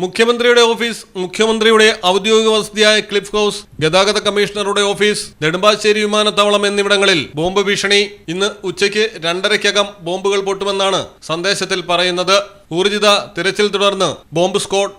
മുഖ്യമന്ത്രിയുടെ ഓഫീസ്, മുഖ്യമന്ത്രിയുടെ ഔദ്യോഗിക വസതിയായ ക്ലിഫ് ഹൗസ്, ഗതാഗത കമ്മീഷണറുടെ ഓഫീസ്, നെടുമ്പാശ്ശേരി വിമാനത്താവളം എന്നിവിടങ്ങളിൽ ബോംബ് ഭീഷണി. ഇന്ന് ഉച്ചയ്ക്ക് 2:30-ക്കകം ബോംബുകൾ പൊട്ടുമെന്നാണ് സന്ദേശത്തിൽ പറയുന്നത്. ഊർജിത തിരച്ചിൽ തുടർന്ന് ബോംബ് സ്ക്വാഡ്.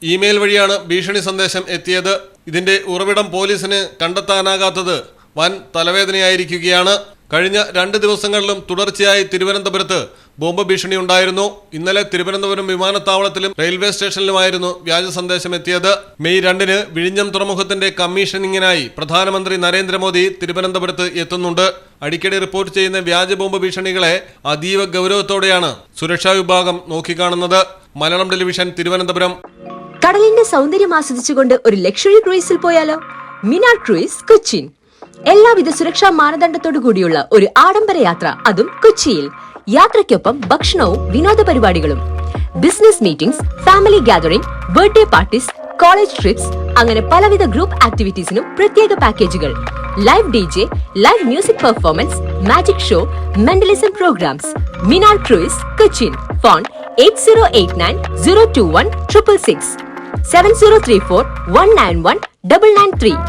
ഇമെയിൽ വഴിയാണ് ഭീഷണി സന്ദേശം എത്തിയത്. ഇതിന്റെ ഉറവിടം പോലീസിന് കണ്ടെത്താനാകാത്തത് വൻ തലവേദനയായിരിക്കുകയാണ്. കഴിഞ്ഞ 2 ദിവസങ്ങളിലും തുടർച്ചയായി തിരുവനന്തപുരത്ത് ബോംബ് ഭീഷണി ഉണ്ടായിരുന്നു. ഇന്നലെ തിരുവനന്തപുരം വിമാനത്താവളത്തിലും റെയിൽവേ സ്റ്റേഷനിലുമായിരുന്നു വ്യാജ സന്ദേശം എത്തിയത്. മെയ് 2-ന് വിഴിഞ്ഞം തുറമുഖത്തിന്റെ കമ്മീഷനിങ്ങിനായി പ്രധാനമന്ത്രി നരേന്ദ്രമോദി തിരുവനന്തപുരത്ത് എത്തുന്നുണ്ട്. അടിക്കടി റിപ്പോർട്ട് ചെയ്യുന്ന വ്യാജ ബോംബ് ഭീഷണികളെ അതീവ ഗൗരവത്തോടെയാണ് സുരക്ഷാ വിഭാഗം നോക്കിക്കാണുന്നത്. മലയാളം ടെലിവിഷൻ, തിരുവനന്തപുരം. കടലിന്റെ സൗന്ദര്യം ആസ്വദിച്ചുകൊണ്ട് ഒരു ലക്ഷറി ക്രൂയിസിൽ പോയാലോ? മിനാർ ക്രൂയിസ്, കൊച്ചിൻ. എല്ലാവിധ സുരക്ഷാ മാനദണ്ഡത്തോടു കൂടിയുള്ള ഒരു ആഡംബര യാത്ര, അതും കൊച്ചിയിൽ. യാത്രയ്ക്കൊപ്പം ഭക്ഷണവും വിനോദ പരിപാടികളും, business meetings, family gathering, birthday parties, college trips, അങ്ങനെ പലവിധ ഗ്രൂപ്പ് ആക്ടിവിറ്റീസിനും പ്രത്യേക പാക്കേജുകൾ. Live DJ, live music performance, magic show, mentalism programs. Minar cruise, Cochin. Phone 8089 021 666 7034 191 993.